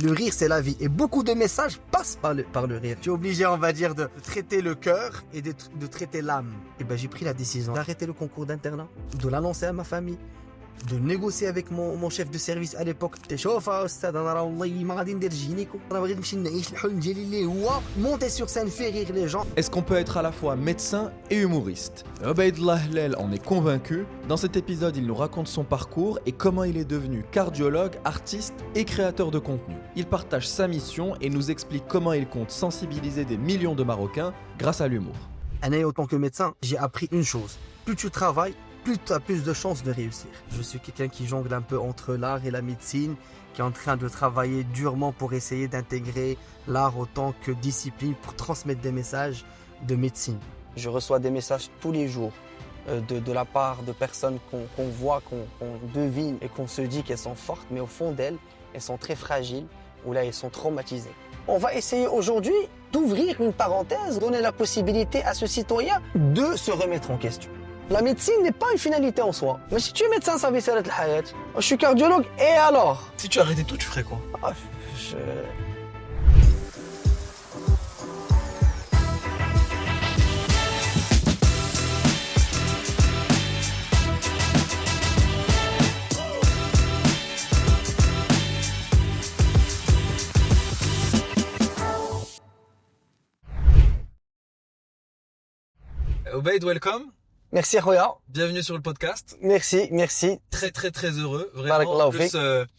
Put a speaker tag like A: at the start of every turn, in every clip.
A: Le rire, c'est la vie. Et beaucoup de messages passent par le rire. Tu es obligé, on va dire, de traiter le cœur et de traiter l'âme. Et ben, j'ai pris la décision d'arrêter le concours d'internat, de l'annoncer à ma famille, de négocier avec mon chef de service à l'époque. Monter sur scène, faire rire les gens.
B: Est-ce qu'on peut être à la fois médecin et humoriste? Obaïdullah Hlel en est convaincu. Dans cet épisode, il nous raconte son parcours et comment il est devenu cardiologue, artiste et créateur de contenu. Il partage sa mission et nous explique comment il compte sensibiliser des millions de Marocains grâce à l'humour.
A: En tant que médecin, j'ai appris une chose. Plus tu travailles, plus tu as plus de chances de réussir. Je suis quelqu'un qui jongle un peu entre l'art et la médecine, qui est en train de travailler durement pour essayer d'intégrer l'art autant que discipline pour transmettre des messages de médecine. Je reçois des messages tous les jours de la part de personnes qu'on voit, qu'on devine et qu'on se dit qu'elles sont fortes, mais au fond d'elles, elles sont très fragiles ou là, elles sont traumatisées. On va essayer aujourd'hui d'ouvrir une parenthèse, donner la possibilité à ce citoyen de se remettre en question. La médecine n'est pas une finalité en soi. Mais si tu es médecin, ça va essayer d'être la hayat. Je suis cardiologue, et alors?
C: Si tu arrêtais tout, tu ferais quoi? Obaïd, welcome.
A: Merci, Roya.
C: Bienvenue sur le podcast.
A: Merci.
C: Très heureux.
A: Barakallahu
C: Vraiment,
A: fik.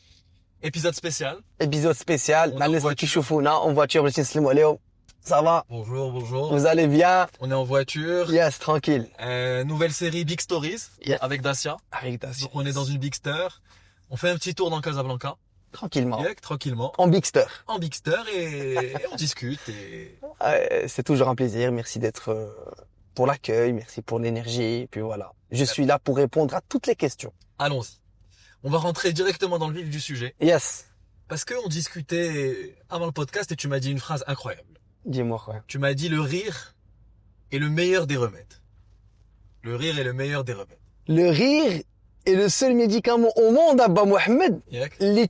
C: épisode spécial.
A: Épisode spécial.
C: On est en
A: En voiture, ça va?
C: Bonjour.
A: Vous allez bien?
C: On est en voiture.
A: Yes, tranquille.
C: Nouvelle série Big Stories
A: Yes.
C: avec Dacia.
A: Avec Dacia.
C: Donc on est dans une Bigster. On fait un petit tour dans Casablanca.
A: Tranquillement.
C: Tranquillement.
A: En Bigster.
C: En Bigster et on discute. Et...
A: C'est toujours un plaisir. Merci d'être pour l'accueil. Merci pour l'énergie. Et puis voilà. Je suis là pour répondre à toutes les questions.
C: Allons-y. On va rentrer directement dans le vif du sujet.
A: Yes.
C: Parce qu'on discutait avant le podcast et tu m'as dit une phrase incroyable.
A: Dis-moi, quoi.
C: Tu m'as dit le rire est le meilleur des remèdes. Le rire est le meilleur des remèdes.
A: Le rire est le seul médicament au monde, Abba Mohamed,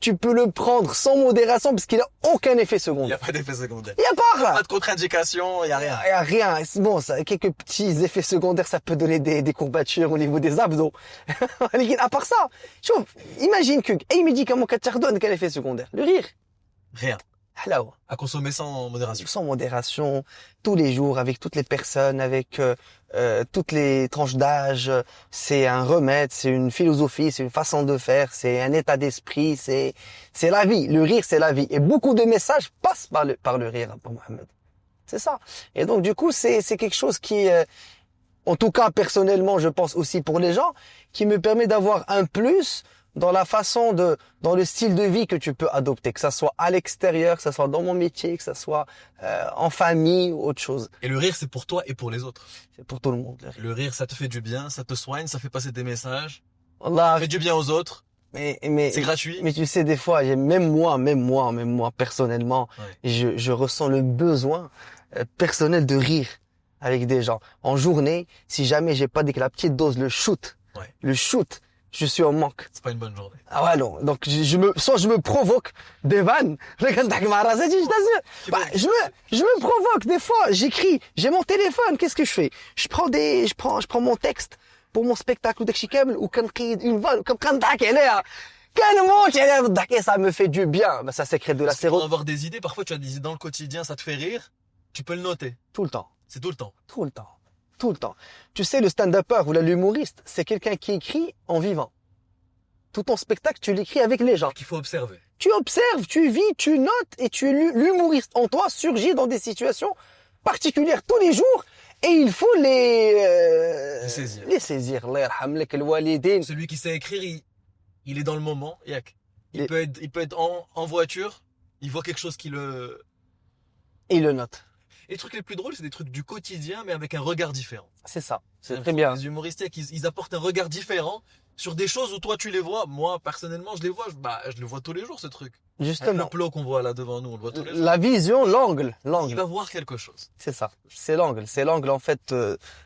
A: tu peux le prendre sans modération parce qu'il n'a aucun effet
C: Il n'y
A: secondaire.
C: a pas d'effet secondaire.
A: Il n'y a pas
C: Pas de contre-indication, il n'y a rien.
A: Il n'y a rien. Bon, ça, quelques petits effets secondaires, ça peut donner des courbatures au niveau des abdos. À part ça, imagine que un médicament qui te donne quel effet secondaire? Le rire.
C: Rien.
A: Hello.
C: À consommer sans modération.
A: Sans modération, tous les jours, avec toutes les personnes, avec toutes les tranches d'âge. C'est un remède, c'est une philosophie, c'est une façon de faire, c'est un état d'esprit, c'est la vie. Le rire, c'est la vie. Et beaucoup de messages passent par le rire, pour Mohamed. C'est ça. Et donc, du coup, c'est quelque chose qui, en tout cas, personnellement, je pense aussi pour les gens, qui me permet d'avoir un plus dans la façon dans le style de vie que tu peux adopter, que ça soit à l'extérieur, que ça soit dans mon métier, que ça soit en famille ou autre chose.
C: Et le rire, c'est pour toi et pour les autres.
A: C'est pour tout le monde.
C: Le rire, ça te fait du bien, ça te soigne, ça fait passer des messages.
A: Allah,
C: Ça fait du bien aux autres.
A: mais
C: C'est gratuit.
A: Mais tu sais, des fois, même moi, personnellement, je ressens le besoin personnel de rire avec des gens. En journée, si jamais j'ai pas dès que la petite dose, le shoot, je suis en manque.
C: C'est pas une bonne journée.
A: Ah ouais, non. Donc, soit je me provoque des vannes. Je me provoque des fois. J'écris. J'ai mon téléphone. Qu'est-ce que je fais? Je prends mon texte pour mon spectacle ou ou une vanne, ça me fait du bien. Ça sécrète de la
C: Pour
A: sérotonine.
C: avoir des idées, parfois tu as des idées dans le quotidien, ça te fait rire. Tu peux le noter.
A: Tout le temps.
C: C'est tout le temps.
A: Tout le temps. Tout le temps. Tu sais, le stand-upper ou l'humoriste, c'est quelqu'un qui écrit en vivant. Tout ton spectacle, tu l'écris avec les gens.
C: Qu'il faut observer.
A: Tu observes, tu vis, tu notes et l'humoriste en toi surgit dans des situations particulières tous les jours et il faut les
C: saisir.
A: Les saisir. Allah yarham lak al-walidin.
C: Celui qui sait écrire, il est dans le moment. Il
A: Et-
C: peut être en voiture, il voit quelque chose qui le...
A: Et il le note.
C: Et les trucs les plus drôles, c'est des trucs du quotidien, mais avec un regard différent.
A: C'est ça. C'est très bien.
C: Les humoristes, ils apportent un regard différent sur des choses où toi tu les vois. Moi, personnellement, je les vois. Je le vois tous les jours, ce truc. Avec
A: Justement.
C: le plot qu'on voit là devant nous, on le voit tous les jours.
A: La vision, l'angle.
C: Il va voir quelque chose.
A: C'est ça. C'est l'angle. C'est l'angle, en fait,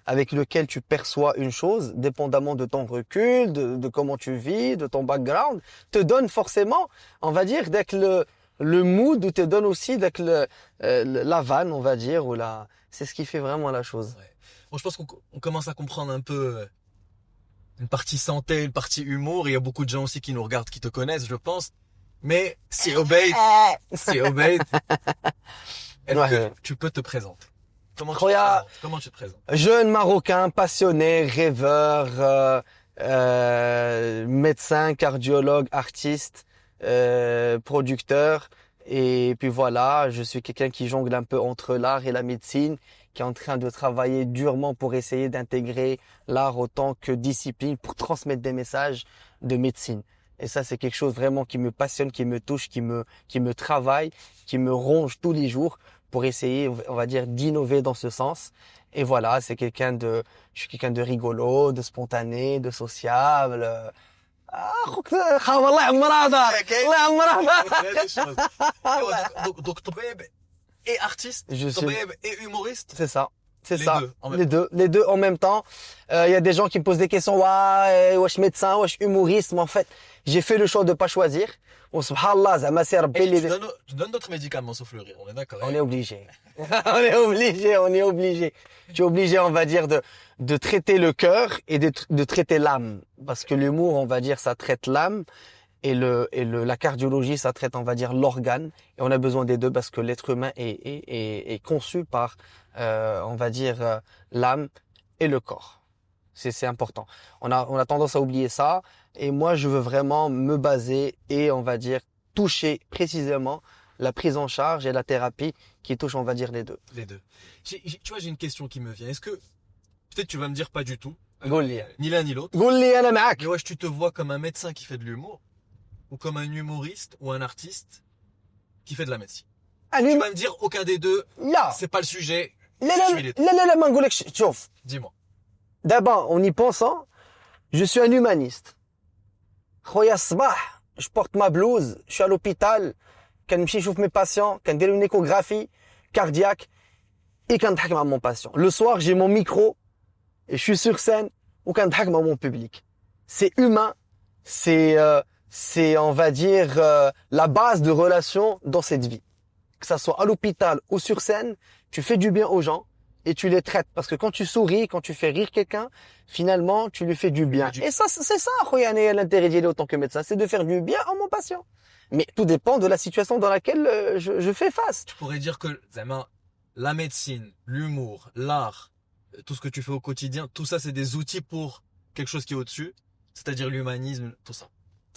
A: avec lequel tu perçois une chose, dépendamment de ton recul, de comment tu vis, de ton background, te donne forcément, on va dire, le mood où te donne aussi la vanne, on va dire, c'est ce qui fait vraiment la chose.
C: Ouais. Bon, je pense qu'on commence à comprendre un peu une partie santé, une partie humour. Il y a beaucoup de gens aussi qui nous regardent, qui te connaissent, je pense. Mais si Obeid, est-ce
A: Ouais.
C: que tu peux te présenter? Comment tu te présentes?
A: Jeune Marocain, passionné, rêveur, médecin, cardiologue, artiste, producteur. Et puis voilà, je suis quelqu'un qui jongle un peu entre l'art et la médecine, qui est en train de travailler durement pour essayer d'intégrer l'art autant que discipline pour transmettre des messages de médecine. Et ça, c'est quelque chose vraiment qui me passionne, qui me touche, qui me travaille, qui me ronge tous les jours pour essayer, on va dire, d'innover dans ce sens. Et voilà, je suis quelqu'un de rigolo, de spontané, de sociable. والله عمرها دارك الله عمرها
C: Donc, Toubib est artiste,
A: Je suis-
C: Toubib est humoriste.
A: C'est ça. C'est
C: Les
A: ça.
C: deux en même
A: Les deux en même temps. Il y a des gens qui me posent des questions. Wesh médecin, wesh humoriste. Mais en fait, j'ai fait le choix de pas choisir. Bon, subhanallah, zama c'est Rabbi
C: Et
A: les
C: tu donnes d'autres médicaments sauf le rire, on est d'accord?
A: On est obligé. On est obligé. Tu es obligé, on va dire, de traiter le cœur et de traiter l'âme. Parce que l'humour, on va dire, ça traite l'âme. Et la cardiologie, ça traite, on va dire, l'organe. Et on a besoin des deux parce que l'être humain est conçu par, on va dire, l'âme et le corps. C'est important. On a tendance à oublier ça. Et moi, je veux vraiment me baser et, on va dire, toucher précisément la prise en charge et la thérapie qui touche, on va dire, les deux.
C: Les deux. Tu vois, j'ai une question qui me vient. Est-ce que, peut-être tu vas me dire pas du tout,
A: قولي
C: ni l'un ni l'autre.
A: قولي أنا معك.
C: Mais ouais, tu te vois comme un médecin qui fait de l'humour ou comme un humoriste ou un artiste qui fait de la médecine. Tu vas me dire aucun des deux,
A: لا
C: c'est pas le sujet.
A: لا
C: Je
A: لا
C: suis les deux.
A: لا لا لا ما نقولكش شوف.
C: Dis-moi.
A: D'abord, en y pensant, je suis un humaniste. خويا الصباح, je porte ma blouse, je suis à l'hôpital, كنمشي نشوف mes patients, كندير une échographie cardiaque et كنضحك مع mon patient. Le soir, j'ai mon micro et je suis sur scène ou كنضحك مع mon public. C'est humain, c'est on va dire la base de relation dans cette vie. Que ça soit à l'hôpital ou sur scène, tu fais du bien aux gens et tu les traites. Parce que quand tu souris, quand tu fais rire quelqu'un, finalement, tu lui fais du bien. Et ça, c'est ça, khoyane, l'intérêt d'y aller autant que médecin, c'est de faire du bien à mon patient. Mais tout dépend de la situation dans laquelle je fais face.
C: Tu pourrais dire que Zama, la médecine, l'humour, l'art, tout ce que tu fais au quotidien, tout ça, c'est des outils pour quelque chose qui est au-dessus, c'est-à-dire l'humanisme, tout ça.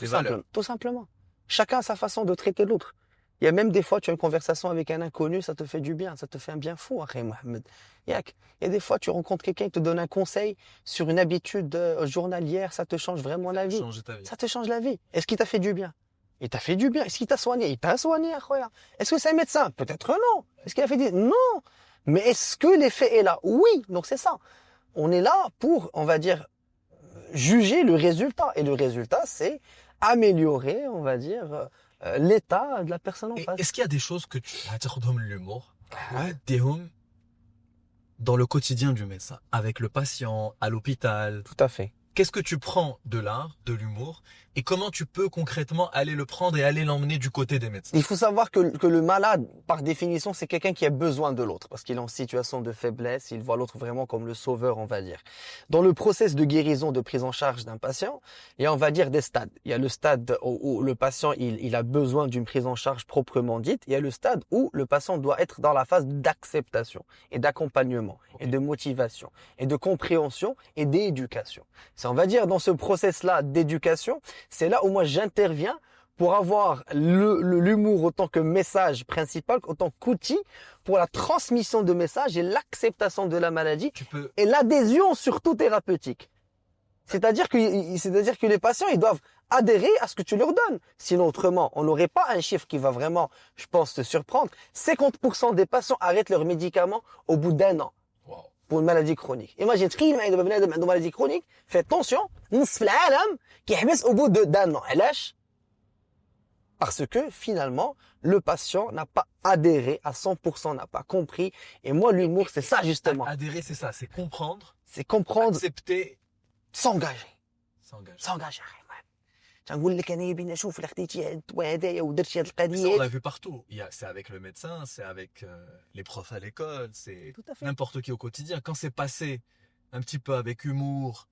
C: Les valeurs.
A: Tout simplement. Chacun a sa façon de traiter l'autre. Il y a même des fois, tu as une conversation avec un inconnu, ça te fait du bien, ça te fait un bien fou, Akhi Mohamed. Il y a des fois, tu rencontres quelqu'un, il te donne un conseil sur une habitude journalière, ça te change vraiment la vie.
C: Changer ta vie.
A: Ça te change la vie. Est-ce qu'il t'a fait du bien? Il t'a fait du bien. Est-ce qu'il t'a soigné? Il t'a soigné, Akhoya. Est-ce que c'est un médecin? Peut-être non. Est-ce qu'il a fait des... Non. Mais est-ce que l'effet est là? Oui. Donc c'est ça. On est là pour, on va dire, juger le résultat. Et le résultat, c'est améliorer, on va dire, l'état de la personne en
C: Et
A: face.
C: est-ce qu'il y a des choses que tu as l'humour, dans le quotidien du médecin, avec le patient, à l'hôpital?
A: Tout à fait.
C: Qu'est-ce que tu prends de l'art, de l'humour, et comment tu peux concrètement aller le prendre et aller l'emmener du côté des médecins?
A: Il faut savoir que le malade, par définition, c'est quelqu'un qui a besoin de l'autre parce qu'il est en situation de faiblesse, il voit l'autre vraiment comme le sauveur, on va dire. Dans le process de guérison, de prise en charge d'un patient, il y a, on va dire, des stades. Il y a le stade où le patient, il a besoin d'une prise en charge proprement dite. Il y a le stade où le patient doit être dans la phase d'acceptation et d'accompagnement et de motivation et de compréhension et d'éducation. C'est, on va dire, dans ce process-là d'éducation, c'est là où moi j'interviens pour avoir l'humour autant que message principal, autant qu'outil pour la transmission de messages et l'acceptation de la maladie
C: Tu peux,
A: et l'adhésion surtout thérapeutique. C'est-à-dire que les patients, ils doivent adhérer à ce que tu leur donnes. Sinon, autrement, on n'aurait pas un chiffre qui va vraiment, je pense, te surprendre. 50% des patients arrêtent leurs médicaments au bout d'un an.
C: wow.
A: Pour une maladie chronique. Imagine, تخيل معايا دابا بنادم عنده maladie chronique, fais attention, نصف العالم كيحبس au bout d'un an. علاش؟ Parce que finalement, le patient n'a pas adhéré à 100%, n'a pas compris. Et moi, l'humour, c'est ça justement.
C: Adhérer, c'est ça, c'est comprendre,
A: C'est comprendre,
C: accepter,
A: s'engager.
C: s'engager.
A: S'engager.
D: تنقول لك انا بينا شوف الا خديتي هاد الدواء هدايا ودرتي هاد
C: Mais ça, on
D: القضيه.
C: l'a vu partout. C'est avec le médecin, c'est avec les profs à l'école, c'est
D: Tout à fait.
C: n'importe qui au quotidien. Quand c'est passé un petit peu avec humour,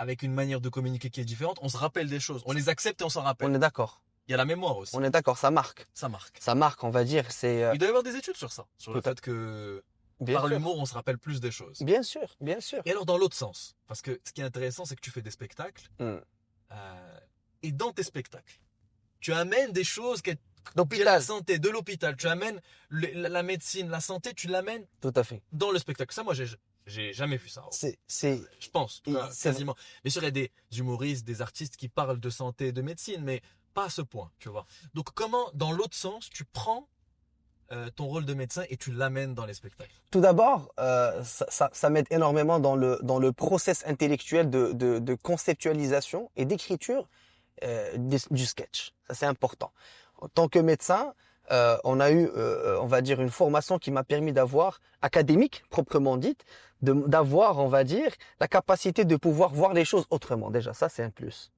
C: avec une manière de communiquer qui est différente, on se rappelle des choses. On les accepte et on s'en
D: On
C: rappelle.
D: est d'accord.
C: Il y a la mémoire aussi.
D: On est d'accord, ça marque.
C: Ça marque.
D: Ça marque, on va dire, c'est
C: Il doit y avoir des études sur ça. Sur le
D: Tout à-
C: fait que
D: bien
C: par
D: sûr.
C: l'humour, on se rappelle plus des choses.
D: Bien sûr, bien sûr.
C: Et alors dans l'autre sens, parce que ce qui est intéressant, c'est que tu fais des spectacles.
D: Hmm.
C: Et dans tes spectacles, tu amènes des choses qui de
D: D'hôpital.
C: la santé, de l'hôpital. Tu amènes la médecine, la santé, tu l'amènes
D: Tout à fait.
C: dans le spectacle. Ça, moi, j'ai jamais vu ça.
D: C'est
C: Je pense, en tout
D: Et
C: cas,
D: c'est-
C: quasiment. Bien sûr, il y a des humoristes, des artistes qui parlent de santé et de médecine, mais pas à ce point, tu vois. Donc, comment, dans l'autre sens, tu prends ton rôle de médecin et tu l'amènes dans les spectacles?
D: tout d'abord, ça m'aide énormément dans le process intellectuel de conceptualisation et d'écriture du sketch. Ça, c'est important. En tant que médecin, on a eu, on va dire, une formation qui m'a permis d'avoir, académique proprement dite, d'avoir, on va dire, la capacité de pouvoir voir les choses autrement. Déjà, ça, c'est un plus.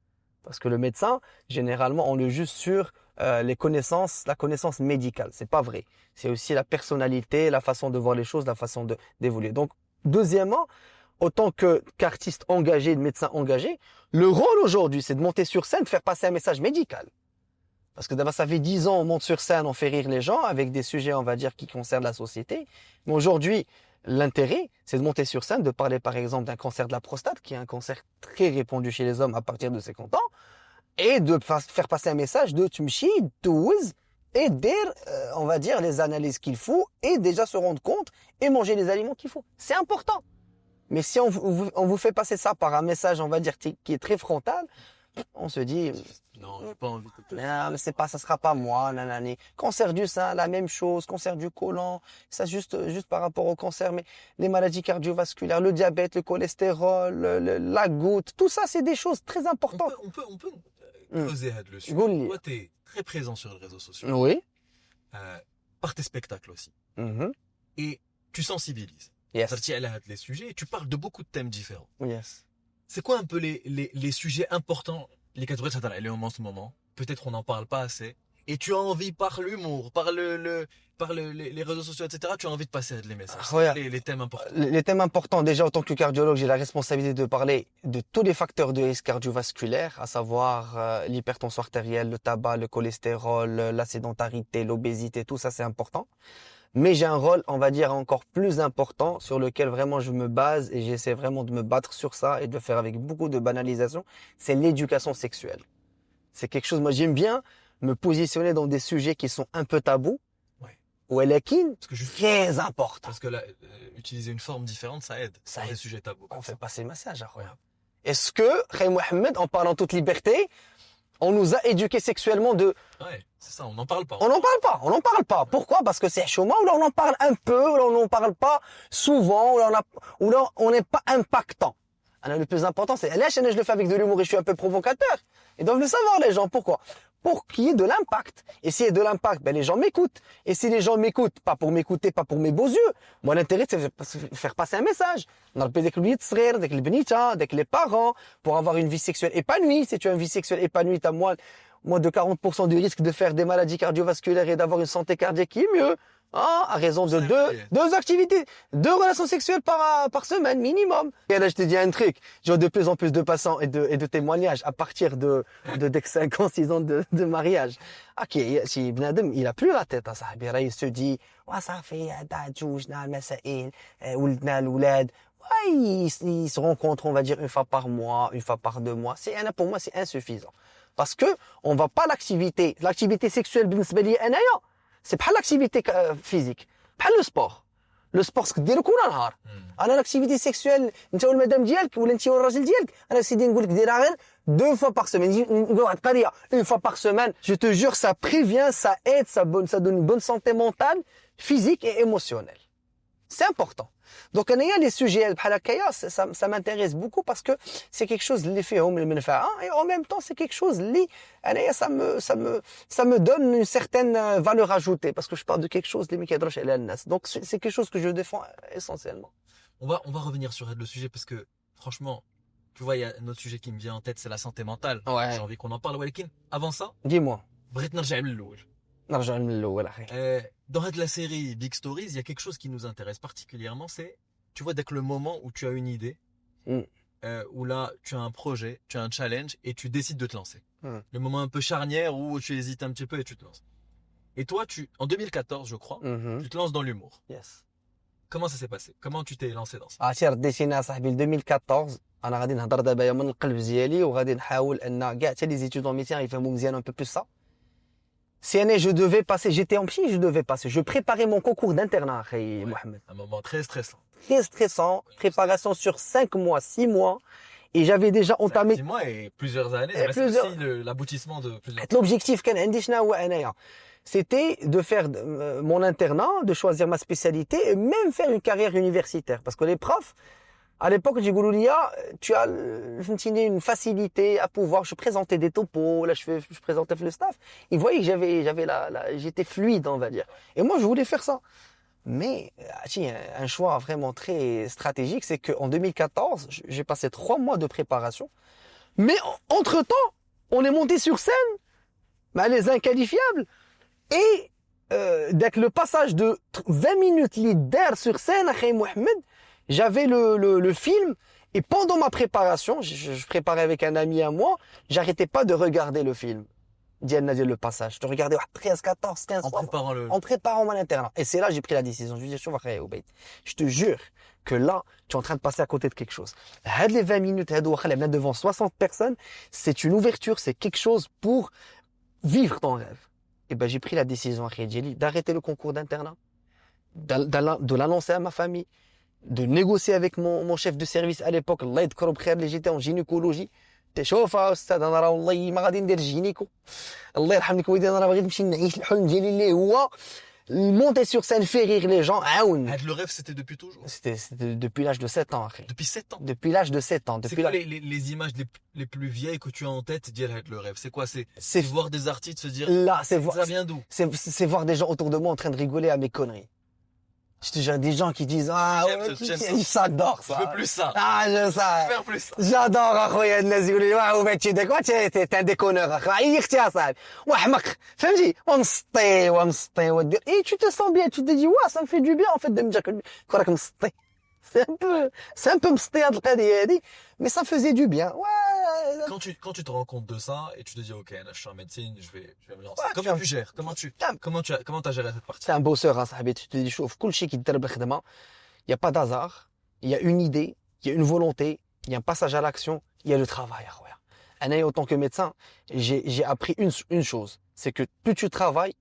D: Parce que le médecin, généralement, on le juge sur la connaissance médicale. C'est pas vrai. C'est aussi la personnalité, la façon de voir les choses, la façon d'évoluer. Donc, deuxièmement, autant qu'artiste engagé, de médecin engagé, le rôle aujourd'hui, c'est de monter sur scène, de faire passer un message médical. Parce que d'abord, ça fait 10 ans, on monte sur scène, on fait rire les gens avec des sujets, on va dire, qui concernent la société. Mais aujourd'hui, l'intérêt, c'est de monter sur scène, de parler par exemple d'un cancer de la prostate, qui est un cancer très répandu chez les hommes à partir de 50 ans, et de faire passer un message de Tumshi, Touz, et dire, on va dire, les analyses qu'il faut, et déjà se rendre compte, et manger les aliments qu'il faut. C'est important. Mais si on vous fait passer ça par un message, on va dire, qui est très frontal, on se dit,
C: Non, j'ai pas envie de te
D: non, mais c'est pas, ça sera pas moi, nanani. Cancer du sein, la même chose, cancer du côlon, ça juste par rapport au cancer, mais les maladies cardiovasculaires, le diabète, le cholestérol, la goutte, tout ça, c'est des choses très importantes.
C: On peut
D: Hmm.
C: creuser le sujet.
D: Gouli.
C: Toi, tu es très présent sur les réseaux sociaux,
D: Oui.
C: par tes spectacles aussi.
D: Mhm.
C: Et tu sensibilises.
D: Yes.
C: Ça tient les sujets et tu parles de beaucoup de thèmes différents.
D: Yes.
C: C'est quoi un peu les sujets importants, les catégories de en ce moment? Peut-être on n'en parle pas assez. Et tu as envie, par l'humour, par les réseaux sociaux, etc., tu as envie de passer les messages. C'est
D: Ouais.
C: les thèmes importants.
D: Les thèmes importants, déjà en tant que cardiologue, j'ai la responsabilité de parler de tous les facteurs de risque cardiovasculaire, à savoir l'hypertension artérielle, le tabac, le cholestérol, la sédentarité, l'obésité, tout ça c'est important. Mais j'ai un rôle, on va dire, encore plus important sur lequel vraiment je me base et j'essaie vraiment de me battre sur ça et de le faire avec beaucoup de banalisation, c'est l'éducation sexuelle. C'est quelque chose, moi j'aime bien me positionner dans des sujets qui sont un peu tabous,
C: Ouais.
D: ou elakin,
C: Parce que juste
D: très important.
C: parce que là, utiliser une forme différente, ça aide.
D: Ça
C: Dans des
D: aide.
C: sujets tabous.
D: On fait passer le message,
C: Ouais.
D: Est-ce que, Khaïm Mohamed, en parlant toute liberté, on nous a éduqués sexuellement de...
C: Ouais, c'est ça, on n'en parle pas.
D: On n'en parle pas, on n'en parle pas. Pourquoi? Parce que c'est chômage, ou là on en parle un peu, ou là on n'en parle pas souvent, ou là on n'est pas impactant. Alors, le plus important, c'est, là, je le fais avec de l'humour et je suis un peu provocateur. Ils doivent le savoir, les gens. Pourquoi? Pour qu'il y ait de l'impact. Et s'il y a de l'impact, ben, les gens m'écoutent. Et si les gens m'écoutent, pas pour m'écouter, pas pour mes beaux yeux, moi, l'intérêt, c'est de faire passer un message. On a avec les parents, pour avoir une vie sexuelle épanouie. Si tu as une vie sexuelle épanouie, tu as moins de 40% du risque de faire des maladies cardiovasculaires et d'avoir une santé cardiaque qui est mieux. Ah, à raison de deux activités, 2 relations sexuelles par semaine minimum. Et là, je te dis un truc. J'ai de plus en plus de passants et de témoignages à partir de 5 ans, 6 ans de mariage. Ok, si Bnadem, il a plus la tête à ça. Il se dit, ouais, ça fait, dajouj, masail, oulidna, l'oulad. Ouais, ils se rencontrent, on va dire, une fois par mois, une fois par 2 mois. Pour moi, c'est insuffisant. Parce que, on va pas l'activité sexuelle, c'est pas l'activité physique, pas le sport. Le sport, c'est ديرو كل نهار. انا l'activité sexuelle, انت والمدام ديالك ولا انت والراجل ديالك, انا سيدي نقول لك ديرها غير 2 fois par semaine. نقول واحد القضيه, 1 fois par semaine. Je te jure, ça prévient, ça aide, ça donne une bonne santé mentale, physique et émotionnelle. C'est important. Donc, les sujets, ça m'intéresse beaucoup parce que c'est quelque chose, et en même temps, c'est quelque chose, ça me donne une certaine valeur ajoutée parce que je parle de quelque chose, donc c'est quelque chose que je défends essentiellement.
C: On va revenir sur le sujet parce que, franchement, Tu vois, il y a un autre sujet qui me vient en tête, c'est la santé mentale.
D: Ouais.
C: J'ai envie qu'on en parle. Walekin, avant ça,
D: Dis-moi.
C: بغيت نرجع من الأول.
D: نرجع من الأول أخي.
C: Dans la série Big Stories, il y a quelque chose qui nous intéresse particulièrement, c'est, tu vois, dès que le moment où tu as une idée, où là, tu as un projet, tu as un challenge et tu décides de te lancer. Le moment un peu charnière où tu hésites un petit peu et tu te lances. Et toi, en 2014, je crois, tu te lances dans l'humour.
D: Yes.
C: Comment ça s'est passé? Comment tu t'es lancé dans ça?
D: عرفتي رديتيني اصاحبي ل 2014 انا غادي نهضر دابا من القلب ديالي وغادي نحاول ان كاع حتى لي زيتيدون ميتيان يفهموا مزيان un peu plus ça. Si année je devais passer, j'étais en psy, je devais passer. Je préparais mon concours d'internat, akhi Mohamed.
C: Un moment très stressant.
D: Très stressant, préparation sur 5 mois, 6 mois. Et j'avais déjà entamé
C: 6 mois et plusieurs années.
D: Et
C: C'est
D: plusieurs-
C: aussi l'aboutissement de plusieurs.
D: l'objectif كان عندي شنو هو انايا. C'était de faire mon internat, de choisir ma spécialité et même faire une carrière universitaire. Parce que les profs, à l'époque, j'ai dit, tu as فهمتيني, une facilité à pouvoir, je présentais des topos, là je présentais le staff. Ils voyaient que j'étais fluide, on va dire. Et moi, je voulais faire ça. Mais un choix vraiment très stratégique, c'est qu'en 2014, j'ai passé 3 mois de préparation. Mais entre-temps, on est monté sur scène, les inqualifiables. Et dès que le passage de 20 minutes leader sur scène, Akhi Mohamed, j'avais le film. Et pendant ma préparation, je préparais avec un ami à moi, j'arrêtais pas de regarder le film. Diana dit le passage. Je regardais 13, 14, 15
C: En
D: fois.
C: préparant le.
D: En préparant mon internat. Et c'est là que j'ai pris la décision. Je lui ai dit, je te jure que là, tu es en train de passer à côté de quelque chose. Les 20 minutes, devant 60 personnes, c'est une ouverture, c'est quelque chose pour vivre ton rêve. Et ben, j'ai pris la décision, d'arrêter le concours d'internat, de l'annoncer à ma famille, de négocier avec mon chef de service à l'époque. Allah يذكره بخير, اللي j'étais en gynécologie. شوف استاذ انا راه والله ما غادي ندير جينيكو. الله يرحمك وليدي, انا راه بغيت نمشي نعيش الحلم ديالي اللي هو monter sur scène, faire rire les gens.
C: Le rêve, c'était depuis toujours.
D: C'était depuis l'âge de 7 ans.
C: Depuis 7 ans.
D: Depuis l'âge de 7 ans.
C: C'est
D: Depuis
C: quoi les images les plus vieilles que tu as en tête d'Yel le rêve? C'est quoi? C'est voir des artistes se dire.
D: Là,
C: Ça vient d'où?
D: c'est voir des gens autour de moi en train de rigoler à mes conneries. Je te jure, des gens qui disent,
C: J'aime ça.
D: j'adore ça.
C: Je veux plus ça.
D: Je sais.
C: Faire plus ça.
D: J'adore اخويا الناس يقولوا لي واه وبهادشي داك t'es un déconneur اخويا عيقتي اصاحبي وحمق فهمتي ومسطي ودير et tu te sens bien, tu te dis ça me fait du bien en fait de me dire que راك مسطي. C'est un peu مسطي هاد القضيه هادي, mais ça faisait du bien.
C: Quand tu te rends compte de ça et tu te dis ok, là je suis en médecine, je vais me lancer.
D: Ouais,
C: Comment tu gères? Comment t'as géré cette partie?
D: C'est un bosseur اصاحبي. Tu te dis شوف كل شيء كيدار بالخدمه, il y a pas d'hasard, il y a une idée, il y a une volonté, il y a un passage à l'action, il y a le travail اخويا. انا en tant que médecin, j'ai appris une chose, c'est que plus tu travailles,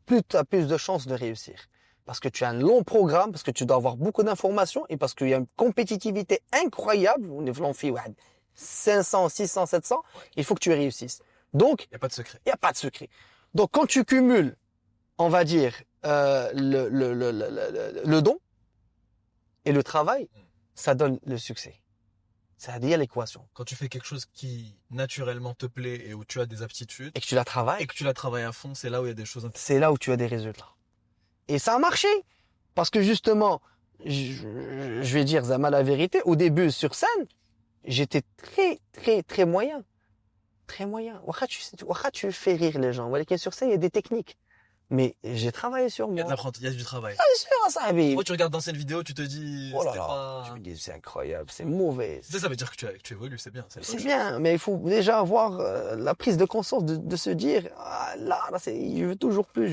D: plus tu as plus de chances de réussir. Parce que tu as un long programme, parce que tu dois avoir beaucoup d'informations et parce qu'il y a une compétitivité incroyable. On est en fait 500, 600, 700. Il faut que tu réussisses. Donc,
C: Il n'y a pas de secret.
D: il n'y a pas de secret. Donc, quand tu cumules, on va dire, le don et le travail, ça donne le succès. C'est-à-dire l'équation.
C: Quand tu fais quelque chose qui naturellement te plaît et où tu as des aptitudes
D: Et que tu la travailles,
C: et que tu la travailles à fond, c'est là où il y a des choses intéressantes.
D: c'est là où tu as des résultats. Et ça a marché. Parce que justement, je vais dire Zama la vérité, au début sur scène, j'étais très moyen. Très moyen. Wacha tu fais rire les gens. Voilà, sur scène, il y a des techniques. Mais j'ai travaillé sur
C: Il y a de
D: moi.
C: l'apprentissage, il y a du travail.
D: Bien sûr, ça avait.
C: Moi, tu regardes d'anciennes vidéos, tu te dis,
D: Oh là
C: c'était
D: là.
C: pas.
D: Je me dis, c'est incroyable, c'est mauvais.
C: Ça veut dire que tu évolues, c'est bien.
D: C'est bien, mais il faut déjà avoir la prise de conscience de se dire, là, je veux toujours plus,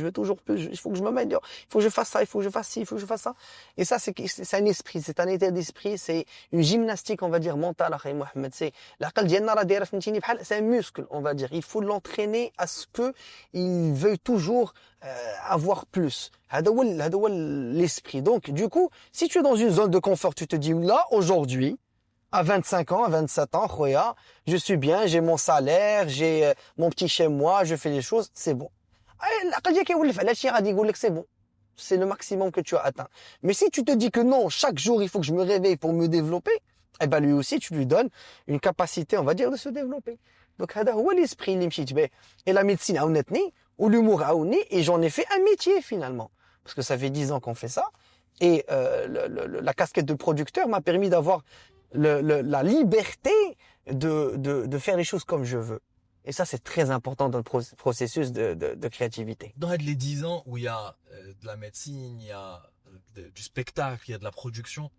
D: il faut que je m'améliore, il faut que je fasse ça, il faut que je fasse ci, il faut que je fasse ça. Et ça, c'est un esprit, c'est un état d'esprit, c'est une gymnastique, on va dire, mentale, akhi Mohamed. C'est un muscle, on va dire. Il faut l'entraîner à ce que il veuille toujours avoir plus. هذا هو l'esprit. Donc, du coup, si tu es dans une zone de confort, tu te dis, là, aujourd'hui, à 25 ans, à 27 ans, khoya, je suis bien, j'ai mon salaire, j'ai mon petit chez moi, je fais les choses, c'est bon. C'est bon. C'est le maximum que tu as atteint. Mais si tu te dis que non, chaque jour, il faut que je me réveille pour me développer, eh ben lui aussi, tu lui donnes une capacité, on va dire, de se développer. Donc, هذا هو l'esprit اللي مشيت به. Et la médecine عاونتني, ou l'humour عاوني, et j'en ai fait un métier finalement. Parce que ça fait 10 ans qu'on fait ça. Et la casquette de producteur m'a permis d'avoir la liberté de faire les choses comme je veux. Et ça, c'est très important dans le processus de créativité.
C: Dans les 10 ans où il y a de la médecine, il y a du spectacle, il y a de la production,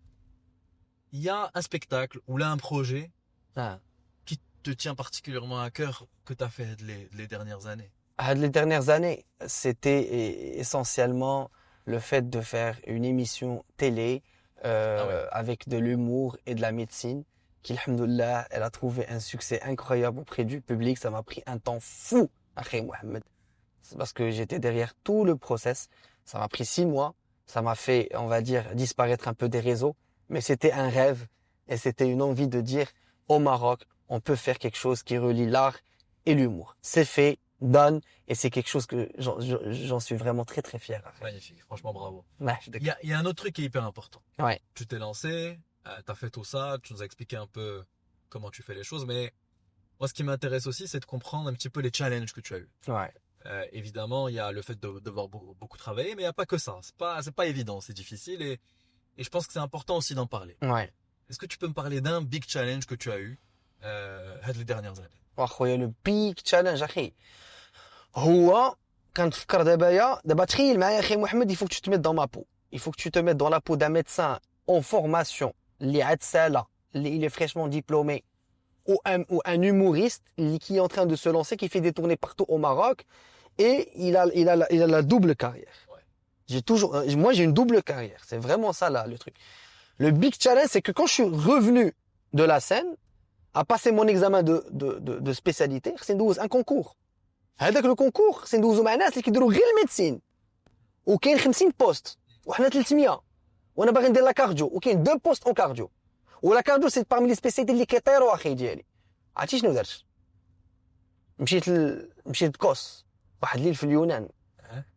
C: il y a un spectacle ou là un projet
D: Ah.
C: qui te tient particulièrement à cœur que tu as fait les dernières années.
D: Les dernières années, c'était essentiellement le fait de faire une émission télé avec de l'humour et de la médecine qui, alhamdoulilah, elle a trouvé un succès incroyable auprès du public. Ça m'a pris un temps fou, Akhi Mohamed. C'est parce que j'étais derrière tout le process. Ça m'a pris 6 mois. Ça m'a fait, on va dire, disparaître un peu des réseaux. Mais c'était un rêve et c'était une envie de dire au Maroc, on peut faire quelque chose qui relie l'art et l'humour. C'est fait, done, et c'est quelque chose que j'en suis vraiment très très fier.
C: Magnifique, franchement bravo.
D: Ouais,
C: Il y a un autre truc qui est hyper important.
D: Ouais.
C: Tu t'es lancé, tu as fait tout ça, tu nous as expliqué un peu comment tu fais les choses, mais moi ce qui m'intéresse aussi c'est de comprendre un petit peu les challenges que tu as eu.
D: Ouais.
C: Évidemment, il y a le fait de devoir beaucoup travailler, mais il n'y a pas que ça. C'est pas évident, c'est difficile et je pense que c'est important aussi d'en parler.
D: Ouais.
C: Est-ce que tu peux me parler d'un big challenge que tu as eu les dernières années?
D: واخويا لو بيك تشالنج اخي هو كنتفكر دابا تخيل معايا اخي محمد يفوك tu te mettes dans ma peau il faut que tu te mettes dans la peau d'un médecin en formation اللي عاد سالا اللي il est fraîchement diplômé ou un humoriste qui est en train de se lancer qui fait des tournées partout au Maroc et il a la double carrière.
C: Ouais.
D: Moi j'ai une double carrière, c'est vraiment ça là le truc. Le big challenge c'est que quand je suis revenu de la scène à passer mon examen de spécialité, c'est ندوز un concours. هذاك le concours c'est ندوزو مع ناس اللي كيديروا غير الميديسين. وكاين 50 بوست وحنا 300 وانا باغي ندير لا كارديو وكاين 2 بوست اون كارديو. ولا كارديو سي بارمي لي سبيسياليتي اللي كيطيروا اخي ديالي. عرفتي شنو درت؟ مشيت لكوس واحد الليل في اليونان.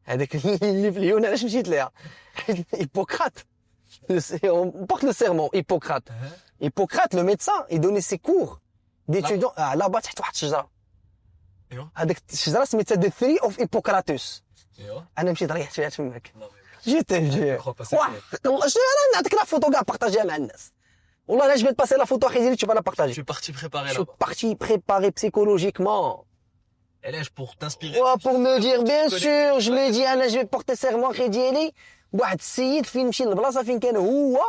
D: هذاك اللي في اليونان علاش مشيت ليها؟ هيبوكرات. On porte le serment, Hippocrate. Hippocrate, le médecin, il donnait ses cours d'étudiants là-bas تحت واحد الشجرة.
C: ايوه
D: هذيك الشجرة سميتها The Tree of Hippocrates.
C: ايوه
D: أنا مشيت ريحت فيها تماك.
C: Non, mais-
D: جيت
C: Je crois pas ça.
D: والله شنو أنا نعطيك لا فوتو كاع بارطاجيها مع الناس. والله لا je vais te passer la photo أخي ديالي tu vas la
C: Je
D: partager.
C: suis parti préparer
D: Je suis
C: là-bas.
D: parti préparer psychologiquement.
C: Elle est pour t'inspirer.
D: Ouais, pour me dire bien
C: connais-
D: sûr je me dis أنا je vais porter serment أخي ديالي واحد السيد فين نمشي للبلاصة فين كان هو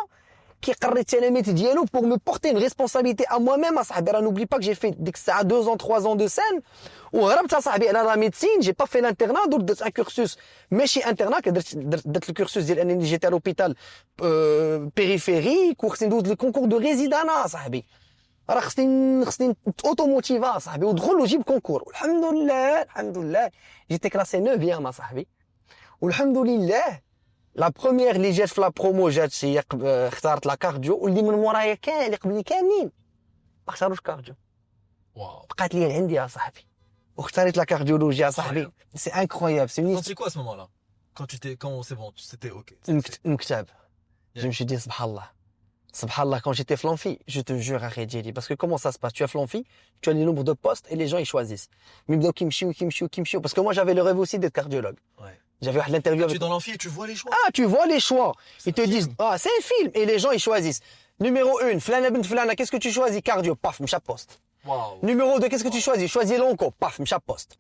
D: كيقري التلاميذ ديالو pour me porter une responsabilité à moi-même اصاحبي راه n'oublie pas que j'ai fait ديك الساعه 2 ans 3 ans de scène وهربت اصاحبي انا لا médecine j'ai pas fait l'internat درت un cursus ماشي internat درت الكورسوس ديال انني جيت à l'hôpital périphérique وخصني ندوز لي كونكور دو ريزيدانا اصاحبي راه خصني اوتوموتيفا صاحبي ودخل وجيب كونكور الحمد لله جيت كلاسي 9 اصاحبي والحمد لله لا بروميير اللي جات في لا برومو جات هي اختارت لا كارديو واللي من مورايا كان اللي قبلي كاملين ما اختاروش كارديو
C: Waouh.
D: بقات لي عندي يا صاحبي واختاريت لا كارديولوجي يا صاحبي سي انكرويابل سي
C: T'as senti quoi à ce moment-là? Quand c'est bon, c'était ok.
D: مكتاب je me suis dit subhanallah quand j'étais flanfi je te jure à Redjeli parce que comment ça se passe tu as flanfi tu as le nombre de postes et les gens ils choisissent mais بداو كيمشيو parce que moi j'avais le rêve aussi d'être cardiologue
C: Ouais.
D: j'avais واحد l'interview
C: Tu es
D: avec
C: dans l'amphi et tu vois les choix.
D: ah tu vois les choix ils te
C: un
D: disent
C: film.
D: ah c'est un film et les gens ils choisissent numéro 1 flana bint flana qu'est-ce que tu choisis cardio paf مشى poste
C: Waouh.
D: numéro 2 qu'est-ce que tu choisis choisis l'onco paf مشى poste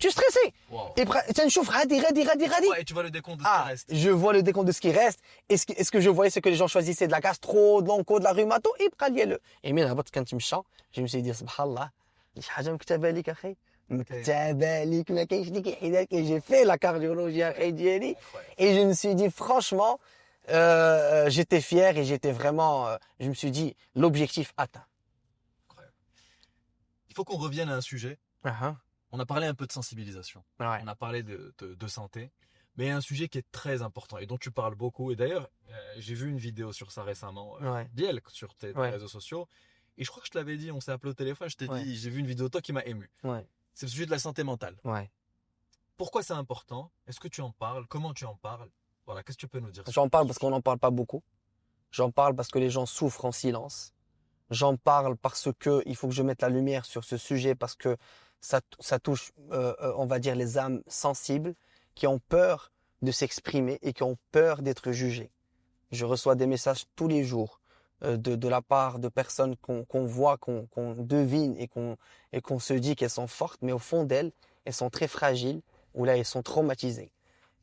D: tu es stressé
C: Waouh.
D: et تنشوف غادي
C: Ouais, et tu vois le décompte de ce qui
D: ah,
C: reste.
D: je vois le décompte de ce qui reste. Est-ce que je voyais ce que les gens choisissaient de la gastro, de l'onco, de la rhumato et بقى لي le. Et من هبط كنت مشى, je me suis dit سبحان الله, شي حاجة مكتبة لك أخي. مكتبة لك ما كاينش اللي كيحيدها لك. J'ai fait la cardiologie أخي ديالي. Et je me suis dit franchement, j'étais fier et j'étais vraiment, je me suis dit l'objectif atteint.
C: Il faut qu'on revienne à un sujet.
D: Uh-huh.
C: On a parlé un peu de sensibilisation.
D: Ouais.
C: On a parlé de santé. Mais il y a un sujet qui est très important et dont tu parles beaucoup. Et d'ailleurs, j'ai vu une vidéo sur ça récemment,
D: Ouais.
C: Biel, sur tes
D: Ouais.
C: réseaux sociaux. Et je crois que je te l'avais dit, on s'est appelé au téléphone, je t'ai
D: Ouais.
C: dit, j'ai vu une vidéo de toi qui m'a ému.
D: Ouais.
C: C'est le sujet de la santé mentale.
D: Ouais.
C: Pourquoi c'est important? Est-ce que tu en parles? Comment tu en parles? Voilà, qu'est-ce que tu peux nous dire?
D: J'en parle parce qu'on n'en parle pas beaucoup. J'en parle parce que les gens souffrent en silence. J'en parle parce que il faut que je mette la lumière sur ce sujet parce que ça touche, on va dire, les âmes sensibles qui ont peur de s'exprimer et qui ont peur d'être jugées. Je reçois des messages tous les jours de la part de personnes qu'on voit, qu'on devine et qu'on se dit qu'elles sont fortes, mais au fond d'elles, elles sont très fragiles ou là elles sont traumatisées.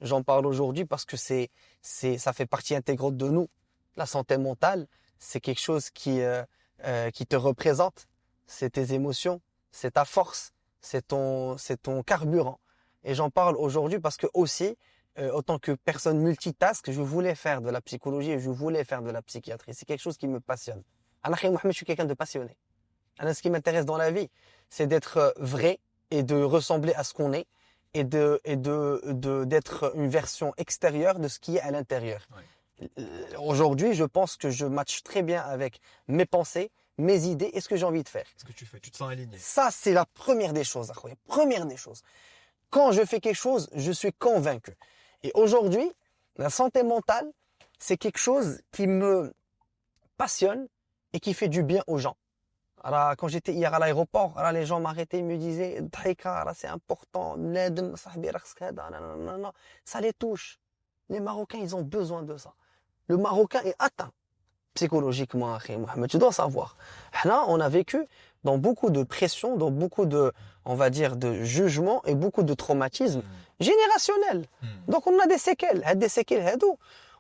D: J'en parle aujourd'hui parce que ça fait partie intégrante de nous. La santé mentale, c'est quelque chose qui te représente, c'est tes émotions, c'est ta force, c'est ton carburant. Et j'en parle aujourd'hui parce que aussi, autant que personne multitask, je voulais faire de la psychologie et je voulais faire de la psychiatrie. C'est quelque chose qui me passionne. Ana Mohamed, je suis quelqu'un de passionné. Alors, ce qui m'intéresse dans la vie, c'est d'être vrai et de ressembler à ce qu'on est et d'être une version extérieure de ce qui est à l'intérieur.
C: Ouais.
D: Aujourd'hui, je pense que je matche très bien avec mes pensées, mes idées et ce que j'ai envie de faire.
C: Ce que tu fais, tu te sens aligné.
D: Ça, c'est la première des choses, Akhoya. Première des choses. Quand je fais quelque chose, je suis convaincu. Et aujourd'hui, la santé mentale, c'est quelque chose qui me passionne et qui fait du bien aux gens. Alors, quand j'étais hier à l'aéroport, alors les gens m'arrêtaient, ils me disaient Dhaïka, c'est important, ça les touche. Les Marocains, ils ont besoin de ça. Le Marocain est atteint psychologiquement, Akhi Mohamed, tu dois savoir. Là, on a vécu dans beaucoup de pression, dans beaucoup de, on va dire, de jugement et beaucoup de traumatisme générationnel. Donc, on a des séquelles.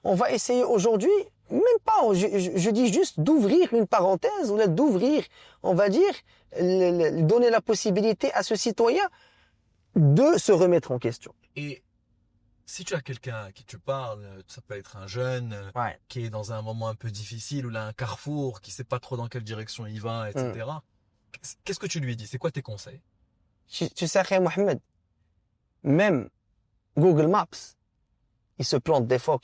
D: On va essayer aujourd'hui, même pas, je dis juste d'ouvrir une parenthèse ou d'ouvrir, on va dire, donner la possibilité à ce citoyen de se remettre en question.
C: Et si tu as quelqu'un à qui tu parles, ça peut être un jeune
D: Ouais.
C: qui est dans un moment un peu difficile ou là un carrefour, qui sait pas trop dans quelle direction il va, etc. Qu'est-ce que tu lui dis? C'est quoi tes conseils?
D: Tu sais, Akhi Mohamed, même Google Maps, il se plante des fois,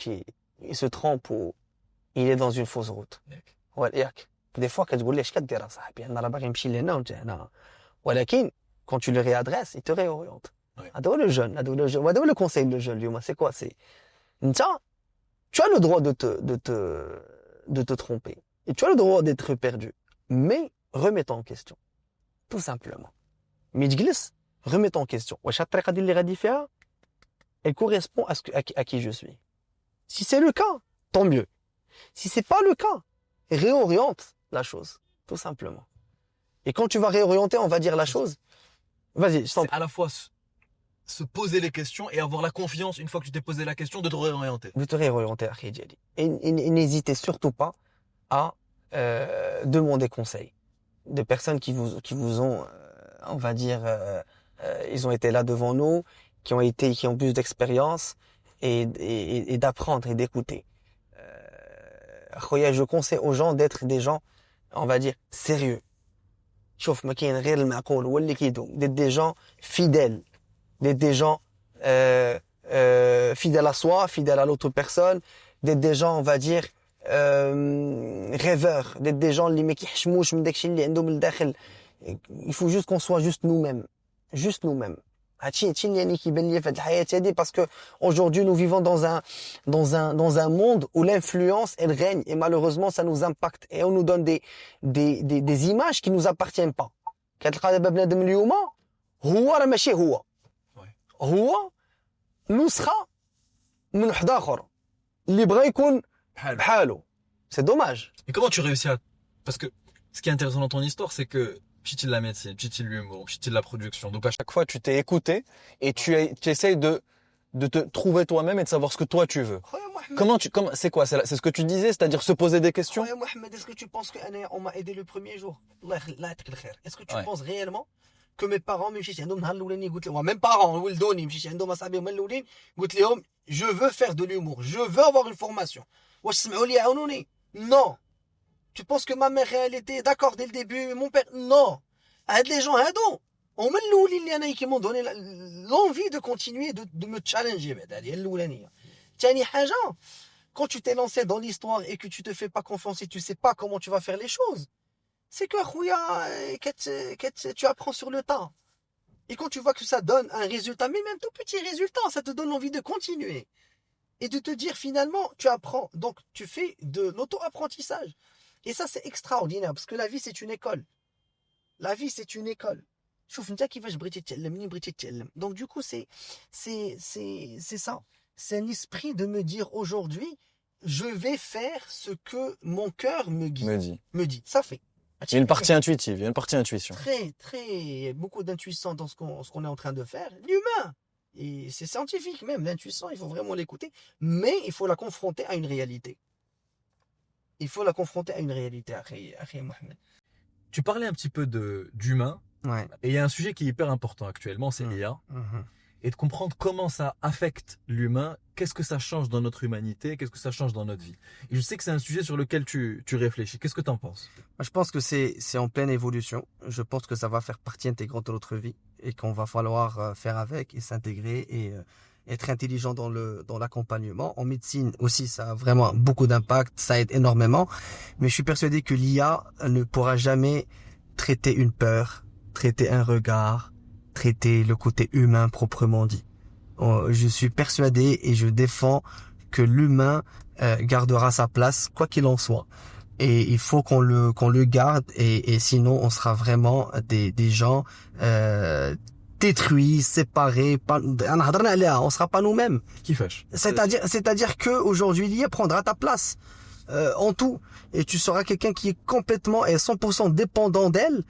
D: il se trompe ou il est dans une fausse route. Ouais, ياك. Des fois, كتقول لي اش كدير اصاحبي انا راه باغي نمشي لهنا وانت هنا. ولكن quand tu le réadresses, il te réoriente. هذا هو le jeune, وهذا هو le conseil le jeune اليوم. C'est quoi? C'est انت tu as le droit de te tromper et tu as le droit d'être perdu. Mais remets-toi en question. Tout simplement. ملي تجلس remets-toi en question. واش هاد الطريقه اللي غادي فيها elle correspond à qui je suis. Si c'est le cas, tant mieux. Si c'est pas le cas, réoriente la chose, tout simplement. Et quand tu vas réorienter, on va dire la chose. Vas-y, je t'en
C: C'est à la fois se poser les questions et avoir la confiance, une fois que tu t'es posé la question, de te réorienter.
D: de te réorienter, Akhi Djali. Et n'hésitez surtout pas à demander conseil de personnes qui vous ont, on va dire, ils ont été là devant nous, qui ont plus d'expérience et d'apprendre et d'écouter. Khoya, je conseille aux gens d'être des gens, on va dire, sérieux. شوف ما كاين غير المعقول هو اللي كيدوم. D'être des gens fidèles, d'être des gens fidèles à soi, fidèles à l'autre personne, d'être des gens, on va dire, rêveurs, d'être des gens اللي ما كيحشموش من داكشي اللي عندهم لداخل. Il faut juste qu'on soit juste nous-mêmes, juste nous-mêmes. هادشي اللي يعني كيبان ليا في هاد الحياة هادي parce que aujourd'hui nous vivons dans un monde où l'influence elle règne et malheureusement ça nous impacte et on nous donne des images qui nous appartiennent pas. كتلقى دابا بنادم اليوم هو راه ماشي هو. هو نسخة من واحد آخر اللي بغى يكون بحالو. C'est dommage.
C: Et comment tu réussis à... Parce que ce qui est intéressant dans ton histoire, c'est que petit-il la médecine, petit-il l'humour, petit-il la production. Donc à chaque
B: Chaque fois, tu t'es écouté et tu essayes de te trouver toi-même et de savoir ce que toi tu veux. C'est quoi? C'est ce que tu disais, c'est-à-dire se poser des questions?
D: Ouais, Mohamed, est-ce que tu penses qu'on m'a aidé le premier jour? Est-ce que tu
C: Ouais.
D: penses réellement que mes parents مشيت عندهم نهار الاولاني قلت لهم même parents ولدوني مشيت عندهم اصاحبي هما الاولين قلت لهم je veux faire de l'humour, je veux avoir une formation. واش سمعوا لي عاونوني؟ Non. Tu penses que ma mère elle était d'accord dès le début, mon père non. هاد les gens هادو هما الاولين اللي انا qui m'ont donné l'envie de continuer de me challenger بعد هذه الاولانيه. ثاني حاجه quand tu t'es lancé dans l'histoire et que tu te fais pas confiance et tu sais pas comment tu vas faire les choses, c'est que tu apprends sur le tas. Et quand tu vois que ça donne un résultat, même un tout petit résultat, ça te donne envie de continuer. Et de te dire finalement, tu apprends. Donc tu fais de l'auto-apprentissage. Et ça c'est extraordinaire parce que la vie c'est une école. La vie c'est une école. شوف انت كيفاش بغيتي تتعلم منين بغيتي تتعلم. Donc du coup c'est ça. C'est un esprit de me dire aujourd'hui je vais faire ce que mon cœur me guide,
B: Me dis.
D: me dit. Ça fait.
B: Il y a une partie intuitive, il y a une partie intuition.
D: Très, beaucoup d'intuition dans ce qu'on est en train de faire. L'humain, et c'est scientifique même, l'intuition, il faut vraiment l'écouter, mais il faut la confronter à une réalité. Il faut la confronter à une réalité, Akhi Mohamed.
C: Tu parlais un petit peu d'humain,
A: Ouais.
C: et il y a un sujet qui est hyper important actuellement, c'est l'IA.
A: Mhm.
C: Et de comprendre comment ça affecte l'humain, qu'est-ce que ça change dans notre humanité, qu'est-ce que ça change dans notre vie. Et je sais que c'est un sujet sur lequel tu réfléchis. Qu'est-ce que tu en penses?
A: Moi, je pense que c'est en pleine évolution. Je pense que ça va faire partie intégrante de notre vie et qu'on va falloir faire avec et s'intégrer et être intelligent dans l'accompagnement. En médecine aussi, ça a vraiment beaucoup d'impact, ça aide énormément. Mais je suis persuadé que l'IA ne pourra jamais traiter une peur, traiter un regard, traiter le côté humain proprement dit. Je suis persuadé et je défends que l'humain gardera sa place quoi qu'il en soit. Et il faut qu'on le garde et sinon on sera vraiment des gens détruits, séparés, on sera pas nous-mêmes.
C: Qui fâche?
A: C'est-à-dire que aujourd'hui l'IA prendra ta place en tout et tu seras quelqu'un qui est complètement et 100% dépendant d'elle.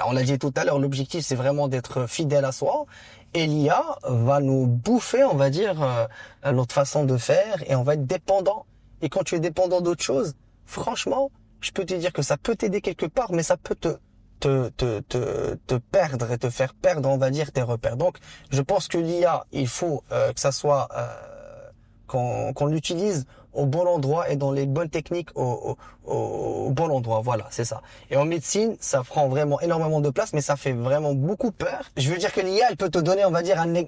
D: On l'a dit tout à l'heure, l'objectif c'est vraiment d'être fidèle à soi. Et l'IA va nous bouffer, on va dire, notre façon de faire et on va être dépendant. Et quand tu es dépendant d'autre chose, franchement, je peux te dire que ça peut t'aider quelque part, mais ça peut te perdre et te faire perdre, on va dire, tes repères. Donc, je pense que l'IA, il faut que ça soit qu'on l'utilise au bon endroit et dans les bonnes techniques au bon endroit. Voilà, c'est ça. Et en médecine, ça prend vraiment énormément de place, mais ça fait vraiment beaucoup peur. Je veux dire que l'IA, elle peut te donner, on va dire, une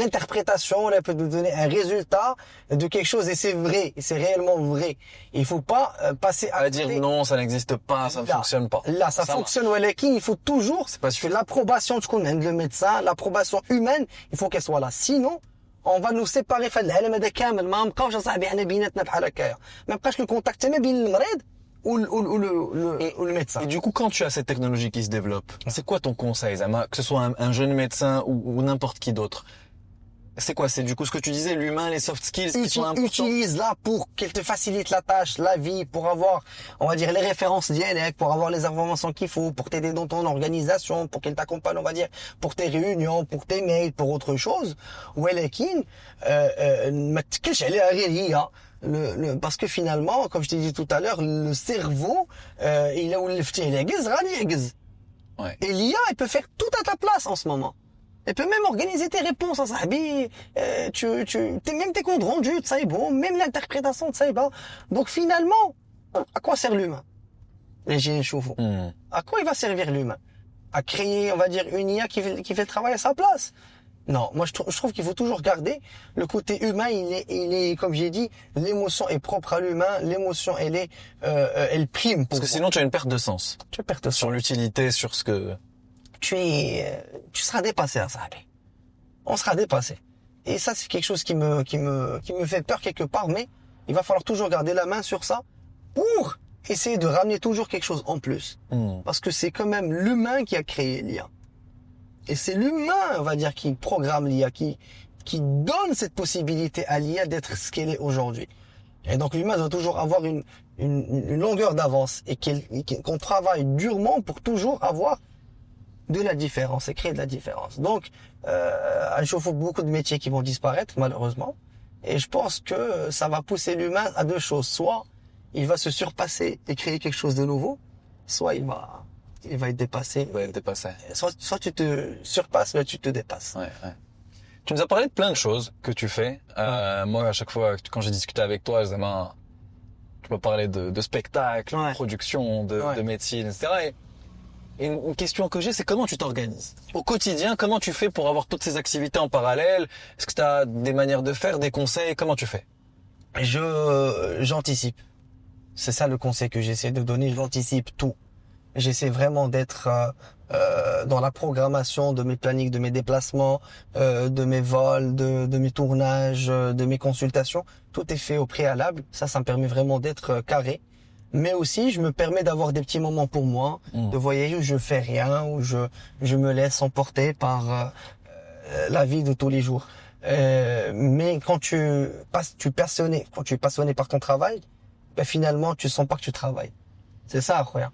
D: interprétation, elle peut te donner un résultat de quelque chose et c'est vrai, et c'est réellement vrai. Il faut pas passer à
B: dire
D: côté.
B: non, ça n'existe pas, ça ne fonctionne pas.
D: Là, ça fonctionne, il faut toujours,
B: C'est pas
D: que l'approbation, tu connais, le médecin, l'approbation humaine, il faut qu'elle soit là. Sinon, on va nous séparer في العالم هذا كامل ما نبقاوش صاحبي حنا بيناتنا بحال هكايا ما بقاش لو كونتاكت ما بين المريض ou le médecin.
B: Et du coup, quand tu as cette technologie qui se développe, c'est quoi ton conseil, Zama? Que ce soit un jeune médecin ou n'importe qui d'autre. C'est quoi? C'est du coup ce que tu disais, l'humain, les soft skills qui sont importants.
D: Utilise-la pour qu'elle te facilite la tâche, la vie, pour avoir, on va dire, les références dialectes, pour avoir les informations qu'il faut, pour t'aider dans ton organisation, pour qu'elle t'accompagne, on va dire, pour tes réunions, pour tes mails, pour autre chose. ولكن ما تكلش عليها غير هي. Parce que finalement, comme je t'ai dit tout à l'heure, le cerveau, il a ولفتيه يعجز غادي يعجز.
B: Ouais.
D: Et l'IA, elle peut faire tout à ta place en ce moment. Elle peut même organiser tes réponses à Sahbi, même tes comptes rendus, c'est bon, même l'interprétation, c'est bon. Donc finalement, à quoi sert l'humain? À quoi il va servir l'humain? À créer, on va dire, une IA qui fait le travail à sa place? Non, moi je trouve qu'il faut toujours garder le côté humain. Il est, comme j'ai dit, l'émotion est propre à l'humain. L'émotion, elle prime.
B: Parce que sinon, tu as une perte de sens.
D: Tu perds de
B: Sur l'utilité, sur ce que...
D: tu seras dépassé à ça. On sera dépassé. Et ça, c'est quelque chose qui me fait peur quelque part, mais il va falloir toujours garder la main sur ça pour essayer de ramener toujours quelque chose en plus. Parce que c'est quand même l'humain qui a créé l'IA. Et c'est l'humain, on va dire, qui programme l'IA, qui donne cette possibilité à l'IA d'être ce qu'elle est aujourd'hui. Et donc l'humain doit toujours avoir une longueur d'avance et qu'on travaille durement pour toujours avoir de la différence et créer de la différence. Donc, il faut beaucoup de métiers qui vont disparaître, malheureusement. Et je pense que ça va pousser l'humain à deux choses. Soit il va se surpasser et créer quelque chose de nouveau, soit il va être dépassé.
B: Ouais, dépassé.
D: Soit tu te surpasses, soit tu te dépasses.
B: Ouais. Tu nous as parlé de plein de choses que tu fais. Moi, à chaque fois, quand j'ai discuté avec toi, tu m'as parlé de spectacle, de production, de médecine, etc. Et une question que j'ai, c'est comment tu t'organises? Au quotidien, comment tu fais pour avoir toutes ces activités en parallèle? Est-ce que tu as des manières de faire, des conseils? Comment tu fais?
D: J'anticipe. C'est ça le conseil que j'essaie de donner, j'anticipe tout. J'essaie vraiment d'être dans la programmation de mes plannings, de mes déplacements, de mes vols, de mes tournages, de mes consultations. Tout est fait au préalable. Ça me permet vraiment d'être carré. Mais aussi, je me permets d'avoir des petits moments pour moi, de voyager où je fais rien, où je me laisse emporter par la vie de tous les jours. Mais quand tu es passionné par ton travail, ben finalement, tu sens pas que tu travailles. C'est ça, Akhoya.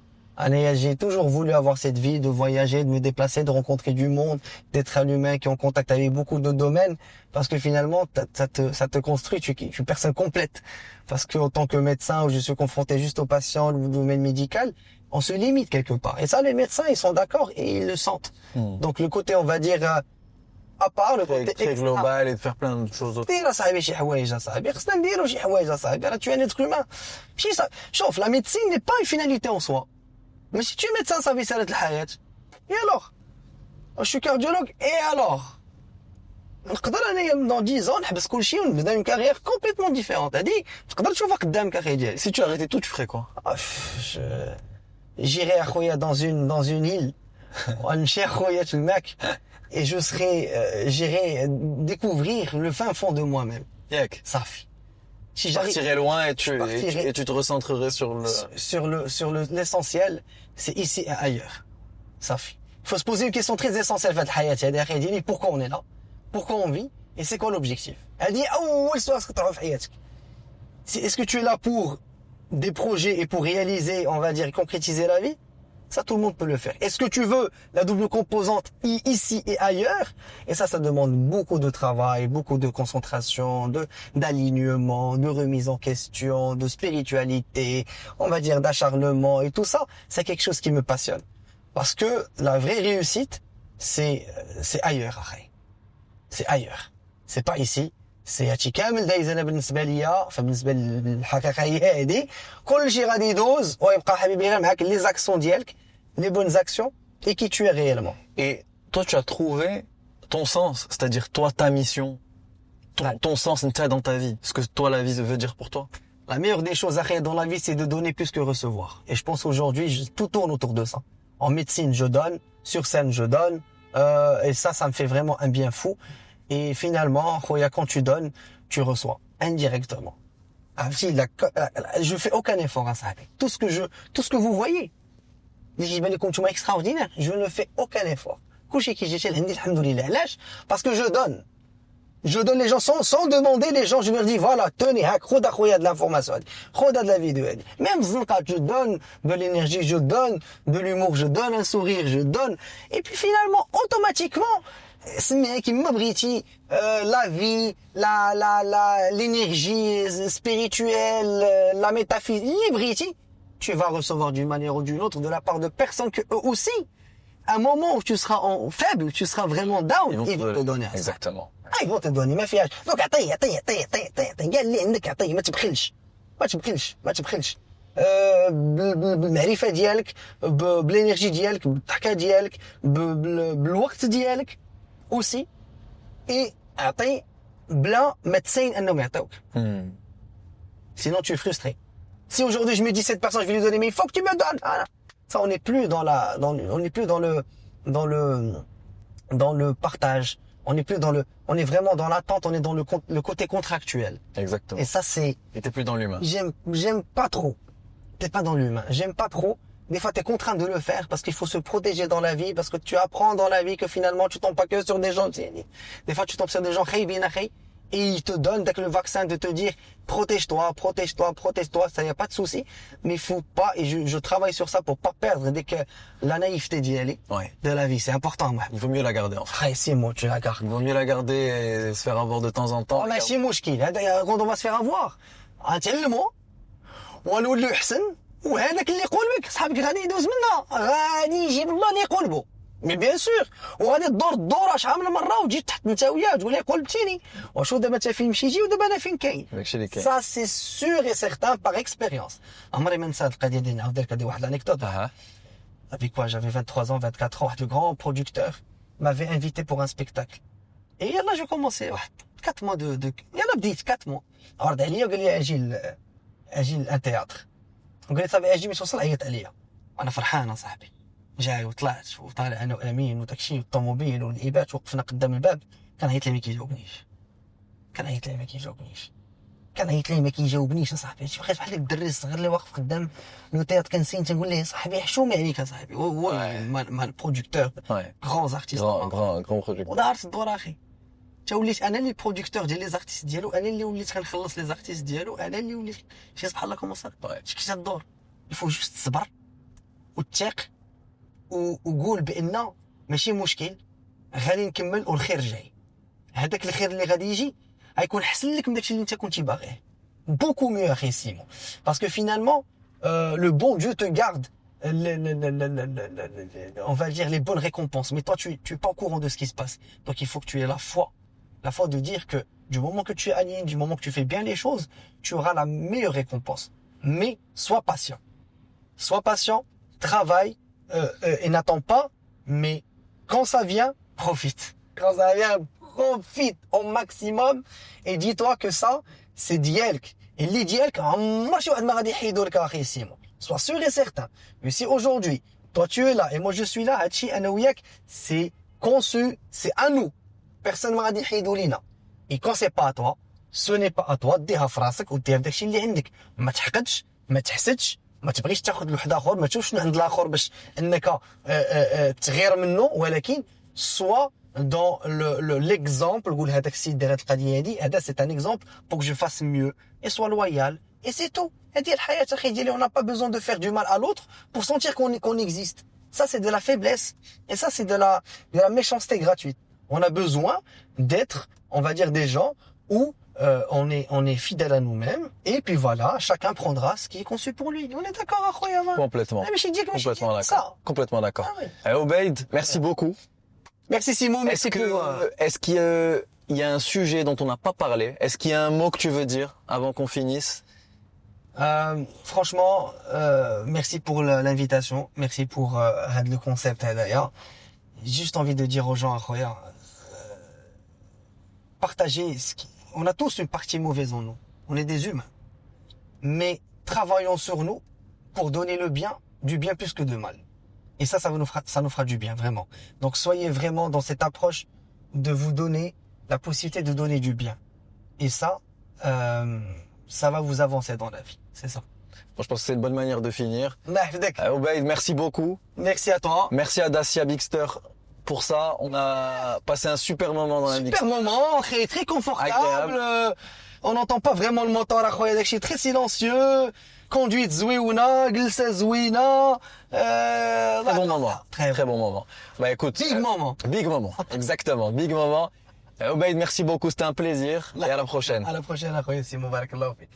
D: J'ai toujours voulu avoir cette vie de voyager, de me déplacer, de rencontrer du monde, d'être un humain qui est en contact avec beaucoup de domaines, parce que finalement, ça te construit, tu es une personne complète. Parce que en tant que médecin, où je suis confronté juste aux patients, au domaine médical, on se limite quelque part. Et ça, les médecins, ils sont d'accord et ils le sentent. Donc le côté, on va dire, à part le côté
C: très global et de faire plein de choses autres.
D: دير اصاحبي شي حوايج اصاحبي خصنا نديرو شي حوايج اصاحبي راه tu es un être humain ماشي شوف la médecine n'est pas une finalité en soi mais si tu es médecin صافي سالت الحياة et alors je suis cardiologue et alors نقدر انايا dans 10 ans نحبس كل شيء ونبدا une carrière complètement différente هادي تقدر تشوفها قدامك اخي ديالي
C: Si tu arrêtais tout, tu ferais quoi?
D: j'irai اخويا dans une île ونمشي اخويا تماك et j'irai découvrir le fin fond de moi-même.
C: Yak.
D: Safi. Si
C: Tu partirais loin et tu te recentrerais sur
D: l'essentiel, c'est ici et ailleurs. Safi. Il faut se poser une question très essentielle في الحياة هذه pourquoi on est là? Pourquoi on vit? Et c'est quoi l'objectif? Elle dit أول سؤال تطرح في حياتك. Est-ce que tu es là pour des projets et pour réaliser, on va dire, concrétiser la vie? Ça, tout le monde peut le faire. Est-ce que tu veux la double composante ici et ailleurs? Et ça demande beaucoup de travail, beaucoup de concentration, d'alignement, de remise en question, de spiritualité, on va dire d'acharnement et tout ça. C'est quelque chose qui me passionne. Parce que la vraie réussite, c'est ailleurs, Akhay. C'est ailleurs. C'est pas ici. سي هادشي كامل دايز انا بالنسبه ليا فبالنسبه للحقيقه هي هادي كلشي غادي يدوز ويبقى حبيبي غير معاك لي زاكسيون ديالك لي بون زاكسيون et qui tu es réellement.
C: Et toi, tu as trouvé ton sens, c'est-à-dire toi, ta mission, ton sens dans ta vie, ce que toi, la vie veut dire pour toi.
D: La meilleure des choses dans la vie, c'est de donner plus que recevoir. Et je pense aujourd'hui, tout tourne autour de ça. En médecine, je donne, sur scène, je donne, et ça me fait vraiment un bien fou. Et finalement, quand tu donnes, tu reçois indirectement. Je fais aucun effort à ça. Tout ce que vous voyez, extraordinaire, je ne fais aucun effort. Parce que je donne. Je donne les gens sans demander les gens, je leur dis voilà, tenez, de l'information, de la vidéo. Même quand je donne de l'énergie, je donne de l'humour, je donne un sourire, je donne. Et puis finalement, automatiquement, qui m'abriti la vie, l'énergie spirituelle, la métaphysique, l'abriti, tu vas recevoir d'une manière ou d'une autre de la part de personnes que eux aussi, à un moment où tu seras faible, tu seras vraiment down, ils vont te donner.
C: Exactement.
D: Ils vont te donner, ما فيهاش. Donc عطيه قال لي عندك عطيه ما تبخلش. بالمعرفة ديالك, بالانرجي ديالك, بالضحكة ديالك, بالوقت ديالك aussi et عطي بلا ما تسين انهم يعطوك. Sinon tu es frustré. Si aujourd'hui je me dis cette personne je vais lui donner mais il faut que tu me donnes. Voilà. Ça on n'est plus dans le partage. On est vraiment dans l'attente, on est dans le côté contractuel.
C: Exactement.
D: Et ça c'est.
C: Et t'es plus dans l'humain.
D: J'aime pas trop. T'es pas dans l'humain. J'aime pas trop. Des fois, t'es contraint de le faire parce qu'il faut se protéger dans la vie, parce que tu apprends dans la vie que finalement, tu tombes pas que sur des gens. Des fois, tu tombes sur des gens et ils te donnent dès que le vaccin de te dire protège-toi, ça y a pas de souci. Mais il faut pas, et je travaille sur ça pour pas perdre dès que la naïveté d'y aller de la vie. C'est important, moi.
C: Il vaut mieux la garder, en fait.
D: C'est moi, tu la gardes.
C: Il vaut mieux la garder et se faire avoir de temps en temps.
D: On a chez mouchki, quand on va se faire avoir. اتعلموا ونولوا احسن وهذاك اللي يقول بك صاحبك غادي يدوز منها غادي يجيب الله اللي يقلبو مي بيان سور وغادي تدور الدوره شحال من مره وتجي تحت انت وياه تقول لي قلبتيني وشوف دابا انت فين مشيتي ودابا انا فين كاين سا سي سور اي سيغتان باغ اكسبيريونس عمري ما نسى القضيه ديال نعاود لك هذه واحد الانكدوت avec quoi j'avais 23 ans 24 ans le grand producteur m'avait invité pour un spectacle et là j'ai commencé 4 mois de يلا بديت 4 mois عرض عليا وقال لي اجي ان تياتر قال لي صافي اجي باش نوصل عيط عليا انا فرحان صاحبي جاي وطلعت وطالع انا وامين وداكشي والطوموبيل والابات وقفنا قدام الباب كان عيط لي ما كيجاوبنيش صاحبي شي بقيت بحال الدري الصغير اللي واقف قدام لو تياتر كنسين تنقول ليه صاحبي حشومي عليك صاحبي هو مان برودكتور غران ارتيست
C: غران برودكتور
D: ودارت الدور اخي تا وليت انا اللي برودكتور ديال لي زارتيست ديالو، انا اللي وليت كنخلص لي زارتيست ديالو، انا اللي وليت شي سبحان الله كومون صار. شتي الدور الفو جوست تصبر وتثيق وقول بان ماشي مشكل، غادي نكمل والخير جاي. هذاك الخير اللي غادي يجي غيكون حسن لك من داكشي اللي انت كنتي باغيه. بوكو ميو اخي سيمون، باسكو فينالمون le bon Dieu te garde on va dire les bonnes récompenses, mais toi tu es pas au courant de ce qui se passe. Donc il faut que tu aies la foi de dire que du moment que tu es aligné, du moment que tu fais bien les choses, tu auras la meilleure récompense. Mais sois patient, travaille et n'attends pas, mais quand ça vient, profite. Quand ça vient, profite au maximum et dis-toi que ça c'est ديالك. Et اللي ديالك عمر شي واحد ما غادي يحيدو لك اخي سيمون. Sois sûr et certain. Mais si aujourd'hui, toi tu es là et moi je suis là, هادشي انا وياك c'est conçu, c'est à nous. Personne ما غادي يحيدو لينا. Et quand c'est pas à toi, ce n'est pas à toi ديها في راسك ودير داكشي اللي عندك. ما تحقدش، ما تحسدش، ما تبغيش تاخذ لواحد اخر، ما تشوفش من عند الاخر باش انك تغير منه، ولكن soit dans l'exemple قول هذاك السيد دار هاد القضيه هادي، هذا c'est un exemple pour que je fasse mieux et sois loyal et c'est tout. هذه الحياه اخي ديالي. On n'a pas besoin de faire du mal à l'autre pour sentir qu'on existe. Ça c'est de la faiblesse et ça c'est de la méchanceté gratuite. On a besoin d'être, on va dire, des gens où on est fidèle à nous-mêmes et puis voilà, chacun prendra ce qui est conçu pour lui. On est d'accord اخويا؟
B: Complètement. Complètement d'accord. Complètement d'accord.
D: Ah oui.
B: Obeid, merci beaucoup.
D: Merci Simon, merci
B: Est-ce qu'il y a un sujet dont on n'a pas parlé? Est-ce qu'il y a un mot que tu veux dire avant qu'on finisse?
D: Franchement, merci pour l'invitation, merci pour le concept d'ailleurs. J'ai juste envie de dire aux gens, partagez on a tous une partie mauvaise en nous. On est des humains. Mais travaillons sur nous pour donner le bien, du bien plus que de mal. Et ça nous fera du bien, vraiment. Donc soyez vraiment dans cette approche de vous donner la possibilité de donner du bien. Et ça va vous avancer dans la vie. C'est ça.
B: Bon, je pense que c'est une bonne manière de finir. Obeid, merci beaucoup.
D: Merci à toi.
B: Merci à Dacia Bigster pour ça. On a passé un super moment dans la
D: Super moment, très confortable. On n'entend pas vraiment le moteur, très silencieux. Conduite zouiouna, glisse zouina.
B: Très bon moment. Très bon moment. Bah écoute. Big moment. Exactement. Big moment. Obeid, merci beaucoup. C'était un plaisir. Et à la prochaine.
D: À la prochaine, Simon. Barakallahu fik.